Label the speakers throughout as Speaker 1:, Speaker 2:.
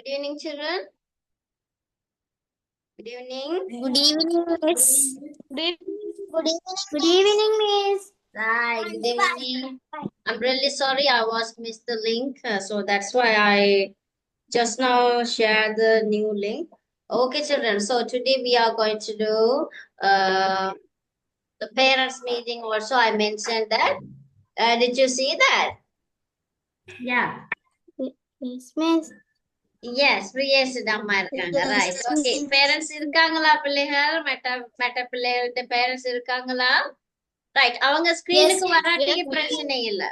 Speaker 1: Good evening, children. Good evening.
Speaker 2: Good evening, Miss.
Speaker 3: Good
Speaker 2: Good evening, Miss.
Speaker 1: Right, good evening. I'm really sorry I was missed the link, so that's why I just now shared the new link. Okay, children. So today we are going to do the parents meeting. Also, I mentioned that. Did you see that?
Speaker 3: Yeah.
Speaker 2: Yes, Miss.
Speaker 1: Yes, yes, அம்மா இருக்காங்க. Right. Okay. Parents இருக்காங்களா பிள்ளைகள்? மற்ற பிள்ளைகளோட parents இருக்காங்களா? Right. அவங்க ஸ்கிரீனுக்கு வராட்டி பிரச்சனை இல்ல.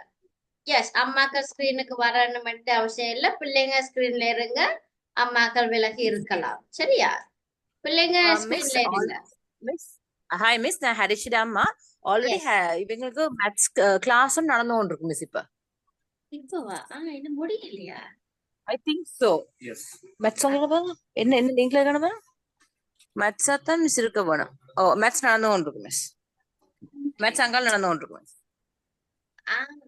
Speaker 1: எஸ் அம்மாக்கள் ஸ்கிரீனுக்கு வரணும் மட்டும் அவசியம் இல்ல. பிள்ளைங்க ஸ்கிரீன்ல இருங்க. அம்மாக்கள் விலகி இருக்கலாம். சரியா? பிள்ளைங்க
Speaker 4: Miss,
Speaker 1: ஸ்கிரீன்ல இருங்க.
Speaker 4: Miss, hi Miss, நான் ஹரிஷிதா அம்மா ஆல்ரெடி
Speaker 1: Yes.
Speaker 4: இவங்களுக்கு மேத்ஸ் கிளாஸும் நடந்துകൊണ്ടിருக்கு மிஸ் இப்ப
Speaker 1: இப்பவா? இன்னும் முடியலையா?
Speaker 4: I think so. Yes maths உங்களுக்கு என்ன லிங்க்ல இருக்கணும் மேத்ஸ் தான் மிஸ் இருக்க வேணும். ஓ மேத்ஸ் நடந்துകൊണ്ടിருக்கு மிஸ். மேத்ஸ் அங்கால நடந்துകൊണ്ടിருக்கு மிஸ்.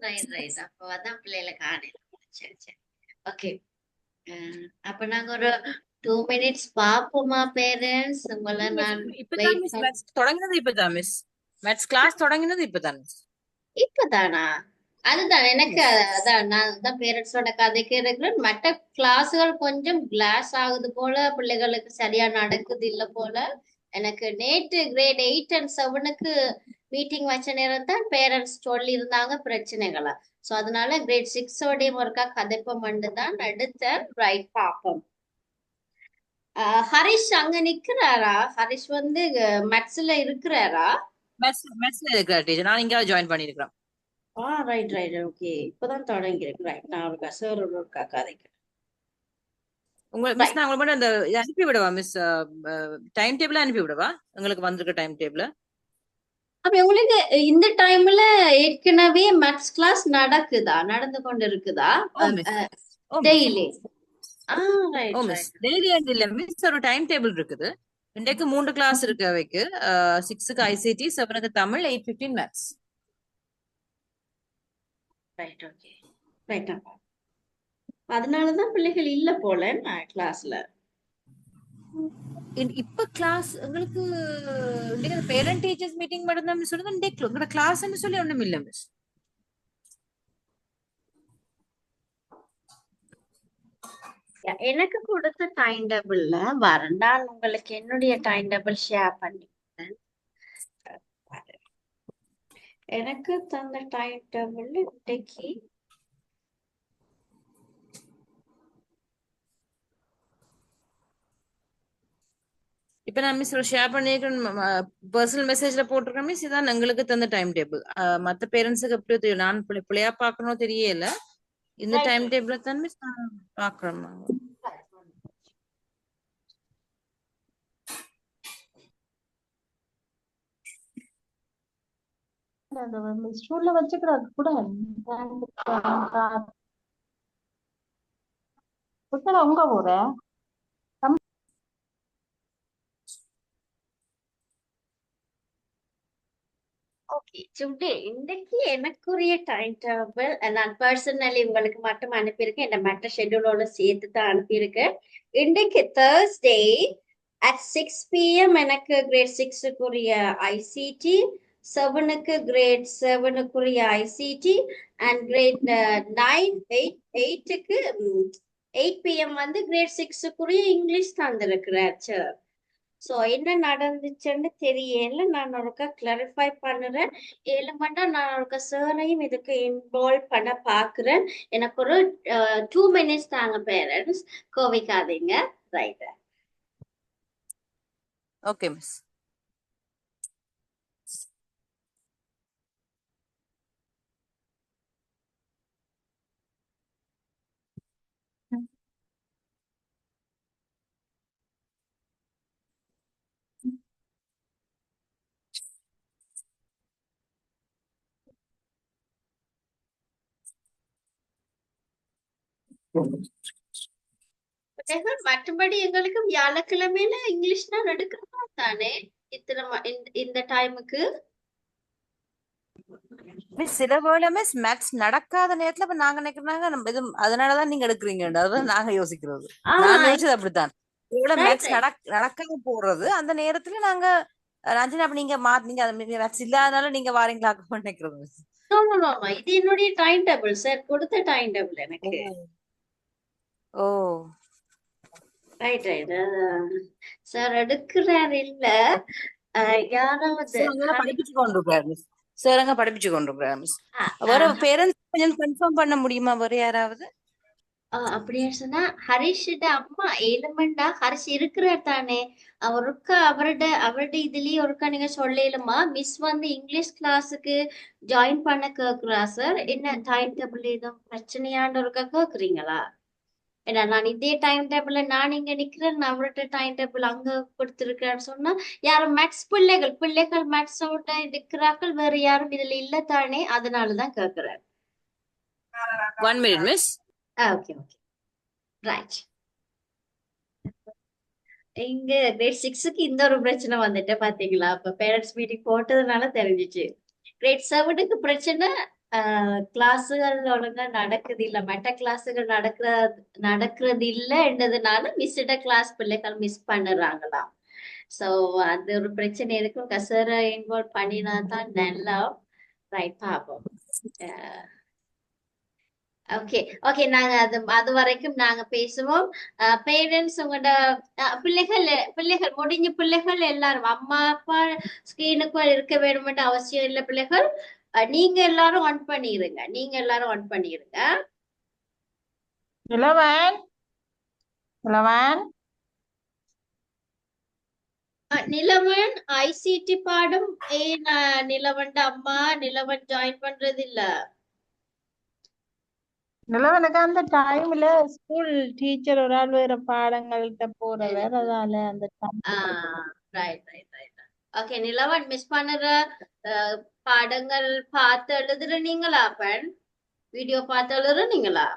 Speaker 1: ரைட். அப்போ அதான் பிள்ளைகளை காணல. சரி சரி. ஓகே. அப்ப நாங்க ஒரு 2 minutes பாப்போமா பேரண்ட்ஸ்? உங்களை நான்
Speaker 4: இப்பதான் மிஸ் மேத்ஸ் தொடங்கினது இப்பதான் மிஸ். மேத்ஸ் கிளாஸ் தொடங்கினது இப்பதான் மிஸ்.
Speaker 1: இப்பதானா? அதுதான் எனக்கு அதான் நான் தான் பேரண்ட்ஸோட கதைக்கு இருக்கிறேன். மற்ற கிளாஸுகள் கொஞ்சம் கிளாஸ் ஆகுது போல, பிள்ளைகளுக்கு சரியா நடக்குது இல்ல போல. எனக்கு நேற்று கிரேட் 8 and 7க்கு மீட்டிங் வச்ச நேரம் தான் பேரண்ட்ஸ் சொல்லி இருந்தாங்க பிரச்சனைகளா. சோ அதனால கிரேட் 6ஓடையும் ஒருக்கா கதைப்பம் தான் அடுத்த ரைட் பாப்போம். ஹரிஷ் அங்க நிக்கிறாரா? ஹரிஷ் வந்து மேத்ஸ்ல இருக்கிறாரா?
Speaker 4: மேத்ஸ்ல இருக்கிற டீச்சர் நான் இங்க ஜாயின் பண்ணிருக்கேன்.
Speaker 1: Right okay. இப்பதான் தொடங்கி இருக்கு. ரைட், நான் ஒருக்கா சார் ஒருக்கா கதைக்கிறேன்.
Speaker 4: உங்க மிஸ் நான் உங்களுக்கு மட்டும் அந்த அனுப்பி விடவா மிஸ்? டைம் டேபிள் அனுப்பி விடவா உங்களுக்கு வந்திருக்க டைம் டேபிள்?
Speaker 1: அப்ப உங்களுக்கு இந்த டைம்ல ஏற்கனவே மேத்ஸ் கிளாஸ் நடந்து கொண்டு இருக்குதா டெய்லி?
Speaker 4: ஓ மிஸ் டெய்லி இல்ல மிஸ், ஒரு டைம் டேபிள் இருக்குது. இன்றைக்கு 3 கிளாஸ் இருக்கு அவைக்கு. 6க்கு ஐசிடி, 7க்கு Tamil, 8:15 maths.
Speaker 1: Right okay. Right. அதனாலதான் பிள்ளைகள் இல்ல போல கிளாஸ்ல.
Speaker 4: இப்ப கிளாஸ் உங்களுக்கு பேரண்ட் டீச்சர்ஸ் மீட்டிங் மட்டும் தான் மிஸ் சொல்லுங்க. இன்றைக்கு கிளாஸ்ன்னு சொல்லி ஒண்ணும் இல்ல மிஸ்.
Speaker 1: எனக்கு கொடுத்த டைம் டேபிள்ல வரேன். நான் உங்களுக்கு என்னுடைய டைம் டேபிள் ஷேர் பண்ணிட்டேன். எனக்கு தந்த டைம் டேபிள் இன்னைக்கு
Speaker 4: இப்ப நான் மிஸ் ஷேர் பண்ணிருக்கேன், பர்சனல் மெசேஜ்ல போட்டிருக்கேன் மிஸ். இதான் எங்களுக்கு தந்த டைம் டேபிள். மத்த பேரண்ட்ஸுக்கு எப்படி தெரியும்? நான் பிள்ளையா பாக்கணும் தெரியல. இந்த டைம் டேபிள் தான் மிஸ் நான் பாக்குறேன்.
Speaker 3: ஸ்கூல்ல வச்சுக்கிறாங்க கூட உங்க ஊரு
Speaker 1: ஓகே. டுடே இன்னைக்கு எனக்குரிய டைம் டேபிள் நான் பர்சனலி உங்களுக்கு மட்டும் அனுப்பியிருக்கேன். இந்த மற்ற ஷெட்யூலோட சேர்த்து தான் அனுப்பியிருக்கேன். இன்னைக்கு Thursday at 6 PM எனக்கு கிரேட் 6க்குரிய ஐசிடி, 7க்கு கிரேட் 7க்குரிய ஐசிடி அண்ட் கிரேட் 8க்கு 8 PM வந்து கிரேட் 6க்குரிய இங்கிலீஷ் தந்திருக்கிறார் சார். சோ என்ன நடந்துச்சுன்னு தெரியல. நான் ஒருக்கா கிளாரிஃபை பண்ணுறேன். 7 மண்டா நான் ஒருக்கா சாரையும் இதுக்கு இன்வால்வ் பண்ண பாக்குறேன். எனக்கு ஒரு 2 minutes தாங்க பேரண்ட்ஸ், கோவிக்காதீங்க. ரைட்.
Speaker 4: Okay miss.
Speaker 1: மற்றபடி எங்களுக்கு வியாழக்கிழமையில இங்கிலீஷ் தான் எடுக்கிறோம் தானே? இந்த டைமுக்கு
Speaker 4: மிஸ் சில வேளை மிஸ் மேத்ஸ் நடக்காத நேரத்துல இப்ப நாங்க நினைக்கிறாங்க நம்ம இது அதனாலதான் நீங்க எடுக்கிறீங்க அதான் நாங்க யோசிக்கிறது.
Speaker 1: ஆ
Speaker 4: நான் யோசிச்சது அப்படித்தான். இவ்வளவு
Speaker 1: ரைட்
Speaker 4: மேத்ஸ்
Speaker 1: ரைட்.
Speaker 4: நடக்காம போடுறது அந்த நேரத்துல நாங்க ரஞ்சனா அப்ப நீங்க நீங்க மேத்ஸ் இல்லாதனால நீங்க வாரீங்களாக்க நினைக்கிறது மிஸ்.
Speaker 1: ஆமா இது என்னுடைய டைம் டேபிள் சார் கொடுத்த டைம் டேபிள் எனக்கு.
Speaker 4: ஓ
Speaker 1: ரைட் ரைட். சார் எடுக்கிறார் இல்ல யாராவது
Speaker 4: படிப்பிச்சு கொண்டிருக்கிறார் மிஸ். சார் அங்க படிப்பிச்சு கொண்டிருக்கிறார் மிஸ்.
Speaker 1: ஆ,
Speaker 4: வேற
Speaker 1: ஆ,
Speaker 4: பேரண்ட்ஸ் கொஞ்சம் கன்ஃபார்ம் பண்ண முடியுமா வேற யாராவது?
Speaker 1: அப்படியே சொன்னா ஹரிஷோட அம்மா ஏழுமண்டா ஹரிஷ் இருக்கிறார் தானே. அவருக்கா அவரோட இதுலயே ஒருக்கா நீங்க சொல்லலுமா மிஸ் வந்து இங்கிலீஷ் கிளாஸுக்கு ஜாயின் பண்ண கேக்குறா சார். என்ன டைம் டேபிள் எதுவும் பிரச்சனையான்னு ஒருக்கா கேக்குறீங்களா? ஏன்னா நான் இதே டைம் டேபிள்ல நான் இங்க நிக்கிறேன் அவர்கிட்ட டைம் டேபிள் அங்க கொடுத்திருக்கிறேன்னு சொன்னா யாரும் மேக்ஸ் பிள்ளைகள் மேக்ஸோட இருக்கிறார்கள் வேற யாரும் இதுல இல்ல தானே அதனாலதான் கேக்குறேன்.
Speaker 4: 1 minute miss.
Speaker 1: Okay okay right. இங்க கிரேட் 6க்கு இந்த ஒரு பிரச்சனை வந்துட்டு பாத்தீங்களா இப்ப பேரண்ட்ஸ் மீட்டிங் போட்டதுனால தெரிஞ்சிச்சு. கிரேட் 7க்கு பிரச்சனை கிளாஸுகள் ஒழுங்கா நடக்குது இல்ல மெட்ட கிளாஸுகள் நடக்கிறது இல்லைன்றதுனால மிஸ்ஸிட கிளாஸ் பிள்ளைகள் மிஸ் பண்ணுறாங்களாம். சோ அது ஒரு பிரச்சனை இருக்கும். கசரை இன்வால்வ் பண்ணினா தான் நல்லா. ரைட் பாப்போம். ஓகே ஓகே நாங்க அது வரைக்கும் நாங்க பேசுவோம். பேரண்ட்ஸ் உங்களோட பிள்ளைகள் முடிஞ்ச பிள்ளைகள் எல்லாரும் அம்மா அப்பா ஸ்கிரீனுக்குள் இருக்க வேணும்னு அவசியம் இல்லை. பிள்ளைகள் நீங்க எல்லாரும் ஆன் பண்ணிருங்க.
Speaker 3: இளவன் இளவன்
Speaker 1: நிலவன் ஐசிடி பாடம் ஏன் நிலவன் அம்மா நிலவன் ஜாயின் பண்றது இல்ல?
Speaker 3: நிலவனுக்கு அந்த டைம்ல ஸ்கூல் டீச்சர் ஒரு ஆள் வேற பாடங்கள்கிட்ட போறவர் அதால அந்த
Speaker 1: right right right. Okay Nilavan miss பண்ணுற பாடங்கள் பார்த்து எழுதுற நீங்களா அப்பன் வீடியோ பார்த்து எழுதுற நீங்களா?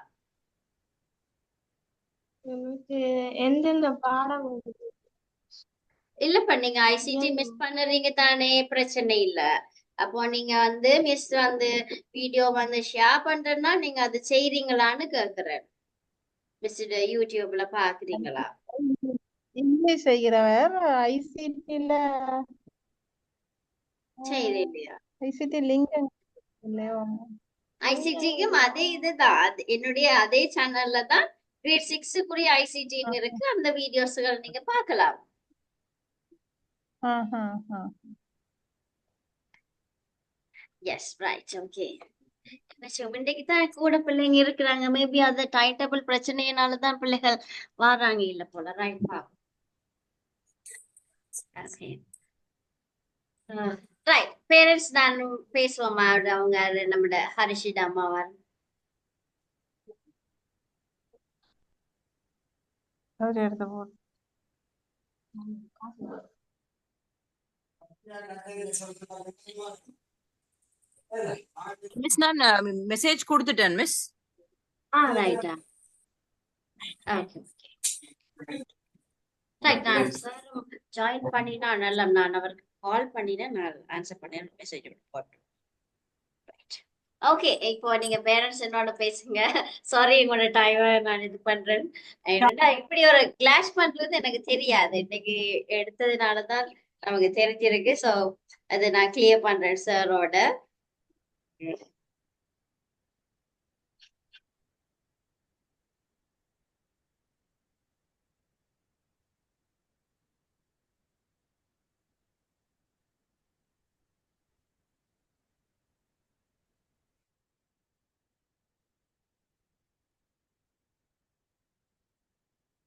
Speaker 2: எனக்கு எந்தெந்த பாடம்
Speaker 1: இல்லப்பா நீங்க ஐசிடி மிஸ் பண்ணுறீங்க தானே பிரச்சனை இல்ல. அப்போ நீங்க வந்து மிஸ் வந்து வீடியோ வந்து ஷேர் பண்றேன்னா நீங்க அது செய்றீங்களான்னு கேக்குறேன். மிஸ் யூடியூப்ல பாக்குறீங்களா?
Speaker 3: இங்கிலீஷ் செய்கிறவர் ஐசிடில
Speaker 1: சரி இல்லையா?
Speaker 3: ஐசிடி லிங்க் இல்லையோ
Speaker 1: ஐசிடிக்கும் அதே இதுதான் என்னுடைய அதே சேனல்ல தான் கிரேட் 6க்குரிய ஐசிடி இருக்கு. அந்த வீடியோஸ்கள் நீங்க பார்க்கலாம். S right okay. இன்னைக்கு தான் கூட பிள்ளைங்க இருக்கிறாங்க. மேபி அந்த டைம் டேபிள் பிரச்சனையினாலதான் பிள்ளைகள் வராங்க இல்ல போல. ரைட் பா. ரைட் பேரண்ட்ஸ் நான் பேசுவோமா அவங்க நம்மட ஹரிஷிட அம்மாவா
Speaker 3: அவர் எடுத்து போட்டு
Speaker 4: மிஸ் நான் மெசேஜ் கொடுத்துட்டேன் மிஸ்.
Speaker 1: ரைட்டா ஓகே ரைட். நான் சார் ஜாயின் பண்ணினா நல்லா நான் அவருக்கு கால் பண்ணினேன். நான் ஆன்சர் பண்ணேன் மெசேஜ் போட்டு. ஓகே இப்போ நீங்க பேரண்ட்ஸ் என்னோட பேசுங்க. சாரி உங்களோட டைமை நான் இது பண்றேன். என்னன்னா இப்படி ஒரு கிளாஷ் பண்றது எனக்கு தெரியாது. இன்னைக்கு எடுத்ததுனாலதான் நமக்கு தெரிஞ்சிருக்கு. ஸோ அதை நான் கிளியர் பண்றேன் சாரோட.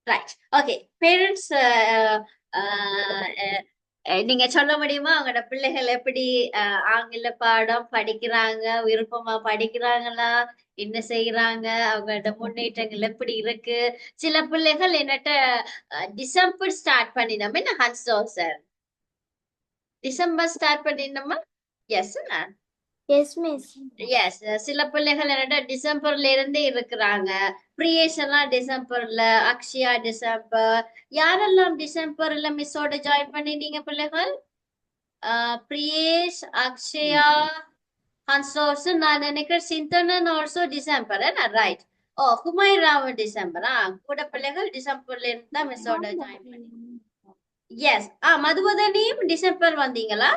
Speaker 1: ரைட் ஓகே பேரண்ட்ஸ் நீங்க சொல்ல முடியுமா உங்களோட பிள்ளைகள் எப்படி ஆங்கில பாடம் படிக்கிறாங்க? விருப்பமா படிக்கிறாங்களா? என்ன செய்யறாங்க? அவங்களோட முன்னேற்றங்கள் எப்படி இருக்கு? சில பிள்ளைகள் என்னட்ட டிசம்பர் ஸ்டார்ட் பண்ணினோம். என்ன ஹன்சோ சார் டிசம்பர் ஸ்டார்ட் பண்ணினோமா? எஸ்
Speaker 2: எஸ் மிஸ்
Speaker 1: எஸ் சில பிள்ளைகள் என்னடா டிசம்பர்ல இருந்தே இருக்கிறாங்க. பிரியேஷ் எல்லாம் டிசம்பர்ல, அக்ஷயா டிசம்பர். யாரெல்லாம் டிசம்பர்ல மிஸ்ஸோட ஜாயின் பண்ணிட்டீங்க பிள்ளைகள்? பிரியேஷ், அக்ஷயா, ஹன்ஸ் நான் நினைக்கிறேன் சிந்தனன் ஆல்சோ டிசம்பர் ரைட். ஓ ஹுமைராவும் டிசம்பர். கூட பிள்ளைகள் டிசம்பர்ல இருந்து தான் மிஸ்ஸோட ஜாயின் பண்ணி. எஸ் மதுவதனியும் டிசம்பர் வந்தீங்களா?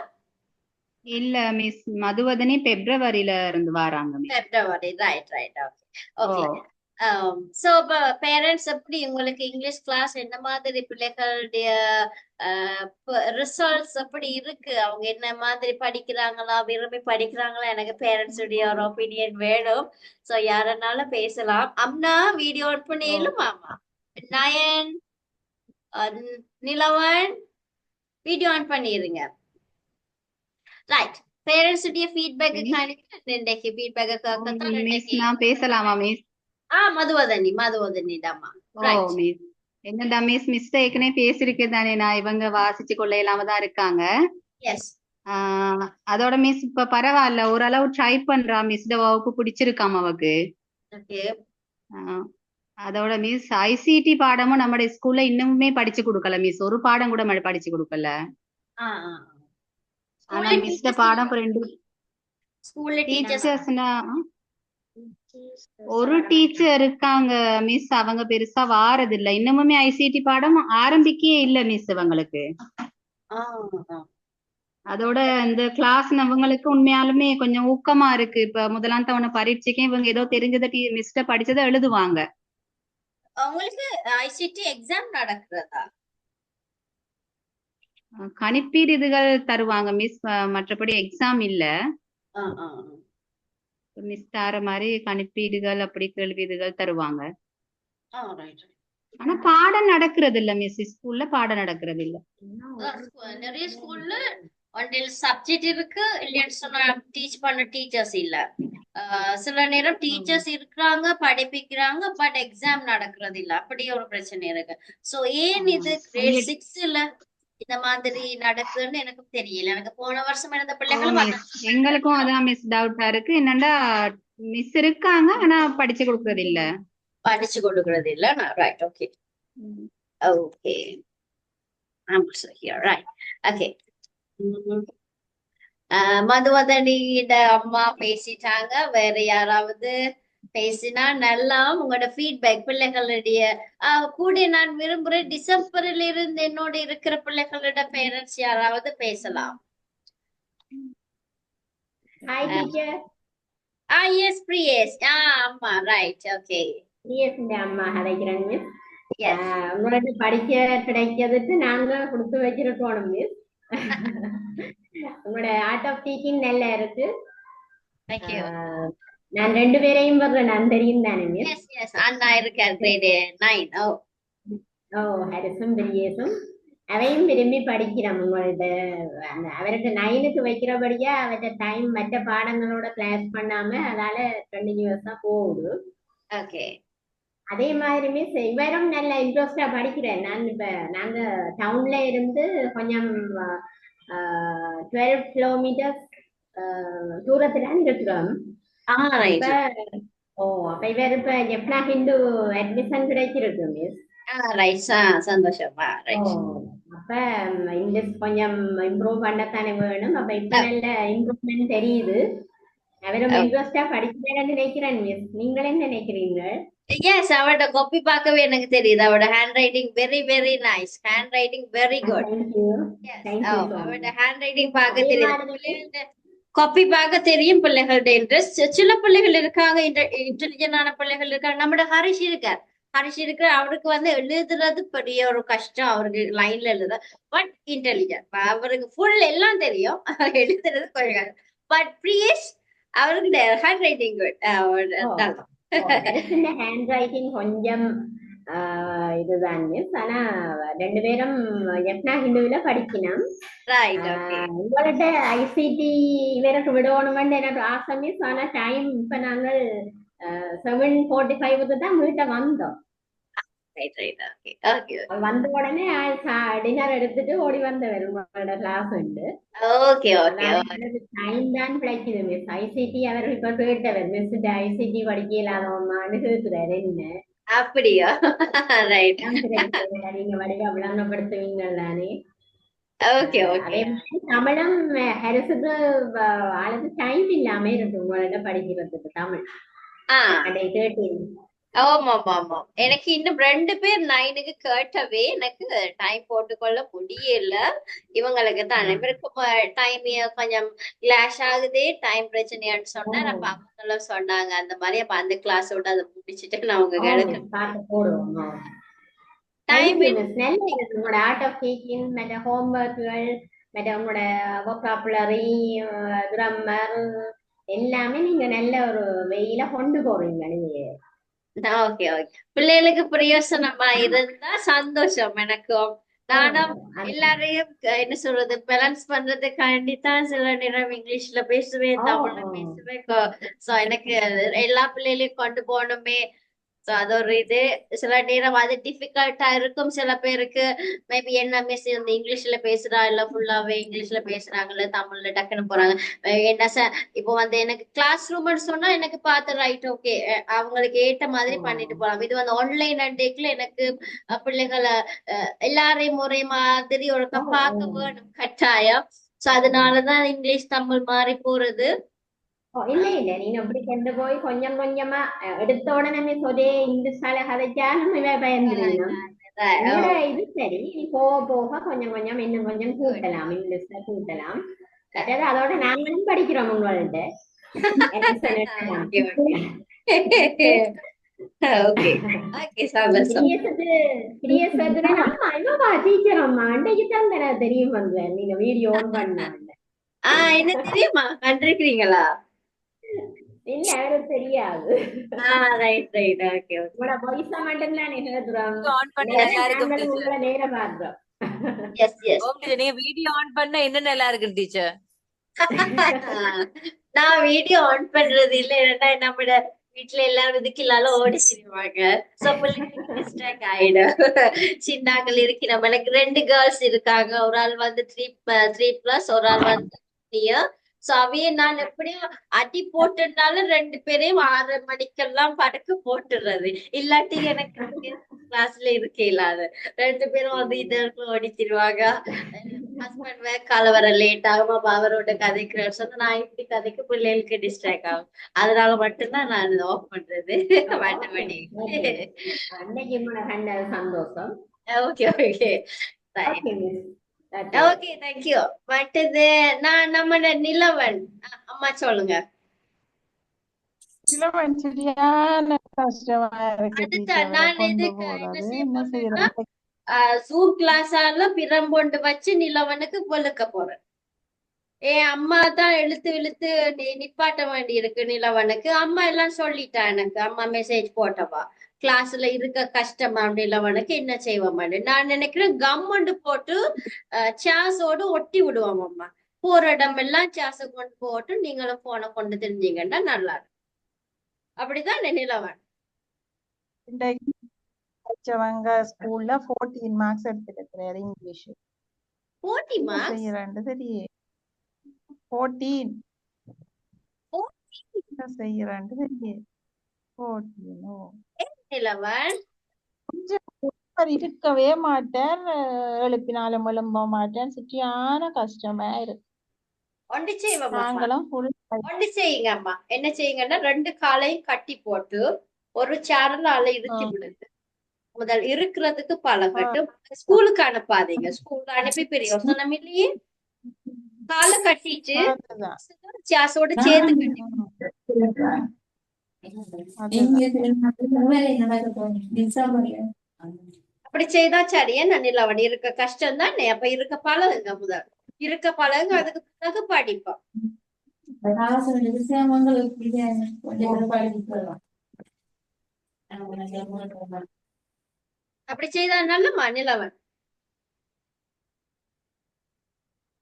Speaker 5: இல்ல மிஸ், மதுவதனி பிப்ரவரியில இருந்து வராங்க miss.
Speaker 1: February. Right right. Okay okay. So இப்ப பேரண்ட்ஸ் எப்படி உங்களுக்கு இங்கிலீஷ் கிளாஸ் என்ன மாதிரி பிள்ளைகளுடைய ரிசல்ட்ஸ் எப்படி இருக்கு? அவங்க என்ன மாதிரி படிக்கிறாங்களா, விரும்பி படிக்கிறாங்களா? எனக்கு பேரண்ட்ஸ் உடைய ஒரு ஒப்பீனியன் வேணும். சோ யாரனாலும் பேசலாம். அம்னா வீடியோ ஆன் பண்ணிடலும். ஆமா நயன் நிலவன் வீடியோ ஆன் பண்ணிடுங்க. ரைட். பேரண்ட்ஸ் உடைய ஃபீட்பேக் இன்றைக்கு ஃபீட்பேக் கேட்கத்தான்
Speaker 5: மிஸ் நான் பேசலாமா மிஸ்?
Speaker 1: மதுவதனி தாமா.
Speaker 5: ஓ மிஸ், என்னடா மிஸ் மிஸ்ட ஏற்கனவே பேசிருக்கேன் தானே, நான் இவங்க வாசிச்சு கொள்ள இல்லாம தான் இருக்காங்க.
Speaker 1: எஸ்.
Speaker 5: அதோட மிஸ் இப்ப பரவாயில்ல, ஓரளவு ட்ரை பண்றா. மிஸ்ட வகுப்பு பிடிச்சிருக்காம அவக்கு.
Speaker 1: ஓகே.
Speaker 5: அதோட மிஸ் ஐசிடி பாடமும் நம்ம ஸ்கூல்ல இன்னுமே படிச்சு கொடுக்கல மிஸ். ஒரு பாடம் கூட படிச்சு கொடுக்கல. ஆனா மிஸ்ட பாடம் ரெண்டு
Speaker 1: ஸ்கூல்ல
Speaker 5: டீச்சர்ஸ்னா ஒரு டீச்சர் இருக்காங்க மிஸ். அவங்க பெருசா வாரது இல்ல. இன்னமுமே ஐசிடி பாடம் ஆரம்பிக்கவே இல்ல மிஸ் இவங்களுக்கு. அதோட இந்த கிளாஸ் அவங்களுக்கு உண்மையாலுமே கொஞ்சம் ஊக்கமா இருக்கு. இப்ப முதலாம் தவணை பரீட்சைக்கு இவங்க ஏதோ தெரிஞ்சதை மிஸ்ட படிச்சதை எழுதுவாங்க.
Speaker 1: உங்களுக்கு ஐசிடி எக்ஸாம் நடக்கிறதா?
Speaker 5: கணிப்பீடு இதுகள் தருவாங்க மிஸ், மற்றபடி எக்ஸாம் இல்ல. மிஸ் தார மாதிரி கணிப்பீடுகள் அப்படி கேள்வி இதுகள் தருவாங்க. ஆனா பாடம் நடக்கிறது இல்ல மிஸ். ஸ்கூல்ல பாடம் நடக்கிறது இல்ல.
Speaker 1: நிறைய ஸ்கூல்ல சப்ஜெக்ட் இருக்கு, இல்லைன்னு சொன்னா டீச் பண்ண டீச்சர்ஸ் இல்ல. சில நேரம் டீச்சர்ஸ் இருக்கிறாங்க, படிப்பிக்கிறாங்க, பட் எக்ஸாம் நடக்கிறது இல்ல. அப்படி ஒரு பிரச்சனை இருக்கு. சோ ஏன் இது கிரேட் 6ல இந்த மாதிரி நடக்குதுன்னு எனக்கு தெரியல. எனக்கு போன வருஷம் இருந்த பிள்ளைகளும்
Speaker 5: எங்களுக்கும் அதான் மிஸ் டவுட்டா இருக்கு. என்னண்டா மிஸ் இருக்காங்க, ஆனா படிச்சு கொடுக்கறது இல்ல.
Speaker 1: Right. Okay okay. Right. Okay. மதுவதனியோட அம்மா பேசிட்டாங்க. வேற யாராவது பேசினா நல்லா உங்களோட ஃபீட்பேக் பிள்ளைகளுடைய கூட நான் விரும்புறேன். டிசம்பரில் இருந்து என்னோட இருக்கிற பிள்ளைகளோட பேரண்ட்ஸ் யாராவது பேசலாம்.
Speaker 6: Hi teacher.
Speaker 1: Yes பிரியேஷ். ஆமா ரைட். ஓகே.
Speaker 6: பிரியேஷ் அம்மா ஹரைக்கிறேன் மிஸ். உங்களுக்கு படிக்க கிடைக்கிறதுக்கு நாங்க கொடுத்து வச்சிருக்கோம் மிஸ். உங்களோட ஆர்ட் ஆஃப் டீச்சிங் நல்லா இருக்கு. நான் 2 பேரையும் நான் தெரியும் தானே மிஸ்.
Speaker 1: அண்ணா இருக்கார் கிரேட் 9.
Speaker 6: ஓ ஹரிசும் பிரியேசும் அவையும் விரும்பி படிக்கிறோம். உங்களோட அவர்கிட்ட 9க்கு வைக்கிறபடியா அவர்கிட்ட டைம் மற்ற பாடங்களோட கிளாஸ் பண்ணாம அதால கண்டினியூஸா போகுது.
Speaker 1: ஓகே.
Speaker 6: அதே மாதிரி மிஸ் இவரும் நல்ல இன்ட்ரெஸ்டா படிக்கிறேன். நான் இப்ப நாங்க டவுன்ல இருந்து கொஞ்சம் 12 கிலோமீட்டர்ஸ் தூரத்துல இருக்கிறோம். அப்ப இவர் இப்ப ஜெப்னா ஹிந்து அட்மிஷன் கிடைச்சிருக்கு மிஸ்.
Speaker 1: சந்தோஷமா.
Speaker 6: அப்ப இங்கிலீஷ் கொஞ்சம் இம்ப்ரூவ் பண்ணத்தானே வேணும். அப்ப இப்ப நல்ல இம்ப்ரூவ்மெண்ட் தெரியுது. அவரும் இன்ட்ரெஸ்டா படிக்கிறேன்னு நினைக்கிறேன் மிஸ். நீங்களே நினைக்கிறீங்க?
Speaker 1: எஸ், அவரோட காப்பி பார்க்கவே எனக்கு தெரியுது. அவரோட hand writing very very nice. Hand writing very good. அவரோட ஹேண்ட் ரைட்டிங் பார்க்க தெரியுது. காப்பி பார்க்க தெரியும். பிள்ளைகளோட இன்ட்ரெஸ்ட். சில பிள்ளைகள் இருக்காங்க, இன்டெலிஜென்டான பிள்ளைகள் இருக்காங்க. நம்மளோட ஹரிஷ் இருக்கிற அவருக்கு எழுதுறது பெரிய ஒரு கஷ்டம். அவருக்கு லைன்ல எழுத பட் இன்டெலிஜென்ட். அவருக்கு ஃபுல் எல்லாம் தெரியும், எழுதுறது கொஞ்சம். பட் பிரியேஷ் அவருக்கு hand writing good.
Speaker 6: Hand writing கொஞ்சம் இதுதான் மிஸ். ஆனா 2 பேரும் ஜெப்னா ஹிந்துவில படிக்கணும். உங்கள்ட்ட ஐசிடி இவருக்கு விடணும்னு எனக்கு ஆசை மிஸ். ஆனா டைம் இப்ப நாங்கள் 7:45 தான் வீட்டை வந்தோம். வந்த உடனே டின்னர் எடுத்துட்டு ஓடி வந்தவர் உங்களோட கிளாஸ் உண்டு. டைம் தான் கிடைக்குது மிஸ். ஐசிடி அவர் இப்ப கேட்டவர் மிஸ் ஐசிடி படிக்க இல்லாதவமான்னு கேட்கிறாரு. என்ன
Speaker 1: அப்படியா? ரைட்.
Speaker 6: நீங்க வடிவா விளங்கப்படுத்துவீங்க தானே?
Speaker 1: ஓகே
Speaker 6: அதே
Speaker 1: ஓகே
Speaker 6: மாதிரி தமிழும் ஹரிசுக்கு ஆளுக்கு டைம் இல்லாம இருக்கு உங்களோட படிக்கிறதுக்கு தமிழ் அடே 13
Speaker 1: ஆமா ஆமா ஆமா எனக்கு இன்னும் 2 பேர் 9க்கு கேட்டவே எனக்கு டைம் போட்டுக்கொள்ள முடியல இவங்களுக்கு தான் இவருக்கு டைம் கொஞ்சம் கிளாஷ் ஆகுதே டைம் பிரச்சனையான்னு சொன்னா நம்ம அவங்களும் சொன்னாங்க அந்த மாதிரி அப்ப அந்த கிளாஸோட அதை முடிச்சுட்டு நான் உங்களுக்கு
Speaker 6: பார்த்து போடுவோம்
Speaker 1: டைம்
Speaker 6: தேங்க்யூ மிஸ் நல்ல இருக்கு உங்களோட ஆர்ட் ஆஃப் டீச்சிங் மற்ற ஹோம்ஒர்க்குகள் மற்ற உங்களோட வொக்காபுலரி கிராமர் எல்லாமே நீங்க நல்ல ஒரு வெயில கொண்டு போறீங்க நீங்க
Speaker 1: ஓகே ஓகே பிள்ளைகளுக்கு பிரயோசனமா இருந்தா சந்தோஷம் எனக்கும் நானும் எல்லாரையும் என்ன சொல்றது பேலன்ஸ் பண்றதுக்காண்டி தான் சில நேரம் இங்கிலீஷ்ல பேசுவேன் தமிழ்ல பேசுவேன் சோ எனக்கு எல்லா பிள்ளைகளையும் கொண்டு போகணுமே சோ அது ஒரு இது சில நேரம் அது டிஃபிகல்ட்டா இருக்கும் சில பேருக்கு மேபி என்ன மிஸ் இந்த இங்கிலீஷ்ல பேசுறா இல்ல ஃபுல்லாவே இங்கிலீஷ்ல பேசுறாங்கல்ல தமிழ்ல டக்குன்னு போறாங்க என்ன இப்போ வந்து எனக்கு கிளாஸ் ரூம்னு சொன்னா எனக்கு பார்த்து ரைட் ஓகே அவங்களுக்கு ஏற்ற மாதிரி பண்ணிட்டு போலாம் இது வந்து ஆன்லைன் அண்டேக்குள்ள எனக்கு பிள்ளைகளை எல்லாரையும் ஒரே மாதிரி ஒரு பார்க்க வேணும் கட்டாயம் சோ அதனாலதான் இங்கிலீஷ் தமிழ் மாறி போறது
Speaker 6: இல்ல இல்ல நீங்க அப்படி கொண்டு போய் கொஞ்சம் கொஞ்சமா எடுத்த உடனே ஒரே இங்கிலீஷால கதைச்சா நம்ம பயந்துருங்க இது சரி நீ போக போக கொஞ்சம் கொஞ்சம் இன்னும் கொஞ்சம் கூட்டலாம் இங்கிலீஷ்ல கூட்டலாம் அதாவது அதோட நாங்களும் படிக்கிறோம் உங்கள்ட்ட டீச்சர் அம்மா அன்றைக்கு தான் தெரியும் வந்து நீங்க வீடியோ ஆன் பண்ண
Speaker 1: என்ன தெரியுமா கண்டிருக்கிறீங்களா
Speaker 6: இல்ல யாரும் தெரியாது
Speaker 1: ரைட் ரைட் ஓகே
Speaker 6: உங்களோட வாய்ஸ் மட்டும் தான் நிகழ்த்துறோம்
Speaker 4: ஆன் பண்ண நல்லா இருக்கும் டீச்சர்
Speaker 6: உங்களை நேரம் பார்த்தோம்
Speaker 1: எஸ் எஸ்
Speaker 4: நீங்க வீடியோ ஆன் பண்ணா என்ன நல்லா இருக்கு டீச்சர்
Speaker 1: நான் வீடியோ ஆன் பண்றது இல்ல ஏன்னா நம்மட வீட்டுல எல்லாரும் இதுக்குள்ளால ஓடி செய்வாங்க சோ பிள்ளைங்களுக்கு டிஸ்ட்ராக்ட் ஆயிடும் சின்னாக்கள் இருக்கு நம்ம எனக்கு 2 கேர்ள்ஸ் இருக்காங்க ஒரு ஆள் வந்து 3+ ஒரு ஆள் வந்து சோ அவைய நான் எப்படியும் அடி போட்டுனாலும் 2 பேரையும் 6 மணிக்கெல்லாம் படுக்க போட்டுறது இல்லாட்டி எனக்கு கிளாஸ்ல இருக்க இல்லாத 2 பேரும் வந்து இதற்கு ஓடிச்சிருவாங்க ஹஸ்பண்ட் வேக்கால வர லேட் ஆகும் அப்ப அவரோட கதைக்கிறார் சொன்னா நான் இப்படி கதைக்கு பிள்ளைகளுக்கு டிஸ்ட்ராக்ட் ஆகும் அதனால மட்டும்தான் நான் ஆஃப் பண்றது மற்றபடி
Speaker 6: சந்தோஷம்
Speaker 1: ஓகே ஓகே ஓகே தேங்க்யூ மற்றது நான் நம்ம நிலவன் அம்மா சொல்லுங்க
Speaker 3: நிலவன் சரியான கஷ்டமா இருக்கு
Speaker 1: அதுதான் நான்
Speaker 3: கொண்டு
Speaker 1: எதுக்கு என்ன
Speaker 3: போறது
Speaker 1: செய்ய
Speaker 3: என்ன
Speaker 1: போறேன்னா
Speaker 3: செய்யறது
Speaker 1: ஜூம் கிளாஸால பிரம்பொண்டு வச்சு நிலவனுக்கு பொழுக்க போறேன் என் அம்மா தான் இழுத்து இழுத்து நிப்பாட்ட வேண்டி இருக்கு நிலவனுக்கு அம்மா எல்லாம் சொல்லிட்டா எனக்கு அம்மா மெசேஜ் போட்டவா கிளாஸ்ல இருக்க கஷ்டமா நிலவனுக்கு என்ன செய்வோம் நான் நினைக்கிறேன் கம்மண்டு போட்டு சாஸோடு ஒட்டி விடுவோம் அம்மா போற இடம் எல்லாம் சாஸ கொண்டு போட்டு நீங்களும் போனை கொண்டு தெரிஞ்சீங்கன்னா நல்லா இருக்கும் அப்படிதான் நிலவன்
Speaker 3: படிச்சவங்க ஸ்கூல்ல 14 மார்க்ஸ் எடுத்துருக்கிறாரு இங்கிலீஷ்
Speaker 1: 40 மார்க்ஸ்
Speaker 3: செய்யறாண்டு தெரியே 14 செய்யறாண்டு தெரியே 14
Speaker 1: நிலவன்
Speaker 3: கொஞ்சம் இருக்கவே மாட்டேன் எழுப்பினாலும் எழும்ப மாட்டேன் சரியான கஷ்டமா இருக்கு
Speaker 1: ஒண்டி செய்வோம்
Speaker 3: நாங்களும்
Speaker 1: ஒண்டி செய்யுங்க அம்மா என்ன செய்யுங்கன்னா 2 காலையும் கட்டி போட்டு ஒரு சேனலால இறுக்கி விடுங்க முதல் இருக்கிறதுக்கு பழகட்டும் ஸ்கூலுக்கு அனுப்பாதீங்க ஸ்கூலுக்கு அனுப்பி பெரிய யோசனம் இல்லையே காலை கட்டிட்டு சாஸோட சேர்த்து கட்டி அப்படி செய்தா சரியா நான் நிலவன் இருக்க கஷ்டம் தானே அப்ப இருக்க பழகுங்க முதல் இருக்க பழகுங்க அதுக்கு பிறகு படிப்போம் அப்படி செய்தா நல்லமா நிலவன்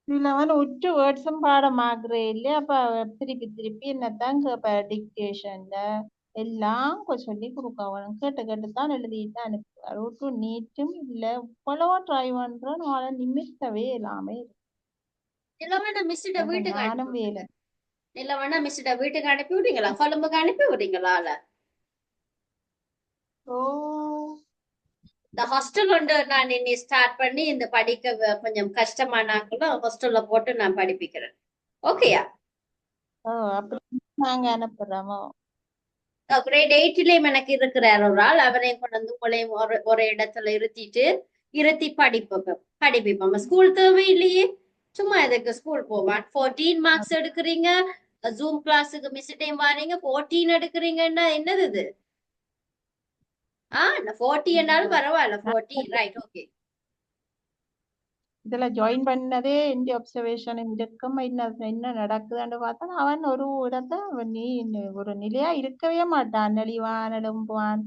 Speaker 3: நிலவன் உற்று வேர்ட்ஸும் பாடமாக்குறே இல்லையா அப்ப திருப்பி திருப்பி என்னத்தான் கேப்ப டிக்டேஷன்ல எல்லாம் சொல்லி கொடுக்கணும் கேட்டு கேட்டுத்தான் எழுதிட்டு அனுப்புவார் ஒட்டு நீட்டும் இல்ல இவ்வளவா ட்ரை பண்றோம் நாளை நிமித்தவே எல்லாமே
Speaker 1: நிலவன மிஸ்ட வீட்டுக்கு
Speaker 3: நானும் வேலை
Speaker 1: நிலவன மிஸ்ட வீட்டுக்கு அனுப்பி விடுறீங்களா கொழும்புக்கு அனுப்பி விடுறீங்களா
Speaker 3: ஓ
Speaker 1: இந்த ஹாஸ்டல் ஒன்று நான் இனி ஸ்டார்ட் பண்ணி இந்த படிக்க கொஞ்சம் கஷ்டமானாங்களும் ஹாஸ்டல்ல போட்டு நான் படிப்பிக்கிறேன். ஓகேயா?
Speaker 3: ஓ அப்படி நாங்க அனுப்புறோமோ.
Speaker 1: கிரேட் 8லயும் எனக்கு இருக்கிறார் ஒரு ஆள். அவரையும் கொண்டு வந்து உங்களையும் ஒரு இடத்துல இருத்தி படிப்பிப்போம். ஸ்கூல் தேவையில்லையே, சும்மா எதுக்கு ஸ்கூல் போவான். 14 மார்க்ஸ் எடுக்கிறீங்க, ஜூம் கிளாஸுக்கு மிஸ் டைம் வாரீங்க, 14 எடுக்கிறீங்கன்னா என்னது இது? 40 என்றாலும் பரவாயில்ல. 40 ரைட், ஓகே.
Speaker 3: இதுல ஜாயின் பண்ணதே இந்த அப்சர்வேஷன் இருக்கும். என்ன நடக்குதுன்னு பார்த்தா அவன் ஒரு இடத்த ஒரு நிலையா இருக்கவே மாட்டான். நெளிவான், எழும்புவான்,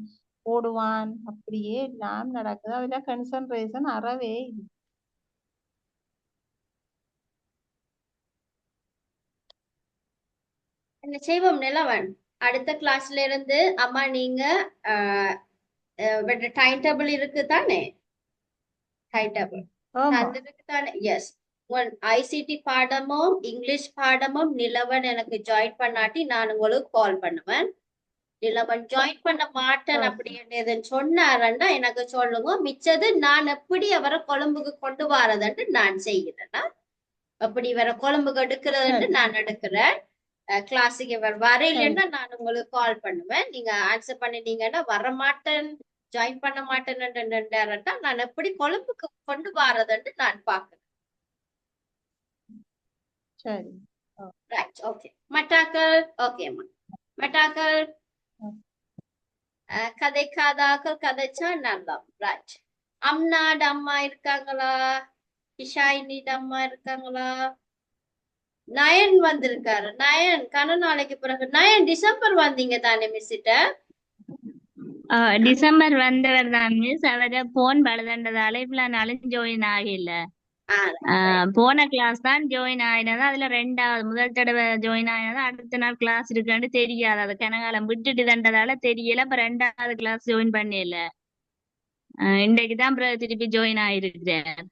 Speaker 3: ஓடுவான், அப்படியே எல்லாம் நடக்குது. அதுல கன்சன்ட்ரேஷன் அறவே இல்லை.
Speaker 1: என்ன செய்வோம் நிலவன், அடுத்த கிளாஸ்ல இருந்து அம்மா நீங்க டைம் டேபிள் இருக்கு தானே? டைம் டேபிள் தந்திருக்கு தானே? எஸ். ஐசிடி பாடமும் இங்கிலீஷ் பாடமும் நிலவன் எனக்கு ஜாயின் பண்ணாட்டி நான் உங்களுக்கு கால் பண்ணுவேன். நிலவன் ஜாயின் பண்ண மாட்டேன் அப்படின்னு சொன்னாரன்னா எனக்கு சொல்லுங்க. மிச்சது நான் எப்படி அவரை கொழும்புக்கு கொண்டு வரதுன்னு நான் செய்கிறேன்னா, அப்படி இவரை கொழும்புக்கு எடுக்கிறதுன்னு நான் எடுக்கிறேன். கிளாஸுக்கு இவர் வரையிலன்னா நான் உங்களுக்கு கால் பண்ணுவேன். நீங்க ஆன்சர் பண்ணிட்டீங்கன்னா வரமாட்டேன், ஜாயின் பண்ண மாட்டேன்னு நான் எப்படி கொழும்புக்கு கொண்டு வரதுன்னு நான் பாக்குறேன்.
Speaker 3: சரி,
Speaker 1: ரைட், ஓகே. மட்டாக்கள் ஓகேம்மா. மட்டாக்கள் கதைக்காதாக்கள் கதைச்சா நல்லா. ரைட். அம்னாட அம்மா இருக்காங்களா? இஷாயினிட அம்மா இருக்காங்களா? நயன் வந்திருக்காரு. நயன் கன நாளைக்கு பிறகு. நயன் டிசம்பர் வந்தீங்க தானே மிஸ்ஸிட்ட?
Speaker 7: டிசம்பர் வந்தவர் தான் மிஸ். அவர போன் பழுதுன்றதால இவ்வளவு நாளும் ஜாயின் ஆகல. போன கிளாஸ் தான் ஜாயின் ஆயினது. அதுல முதல் தடவை ஜாயின் ஆயினது. அடுத்த நாள் கிளாஸ் இருக்கான்னு தெரியாது. அது கனகாலம் விட்டுட்டு தண்டதால தெரியல. இப்ப 2வது கிளாஸ் ஜாயின் பண்ணல. இன்றைக்குதான் திருப்பி ஜாயின் ஆயிருக்கிறேன்.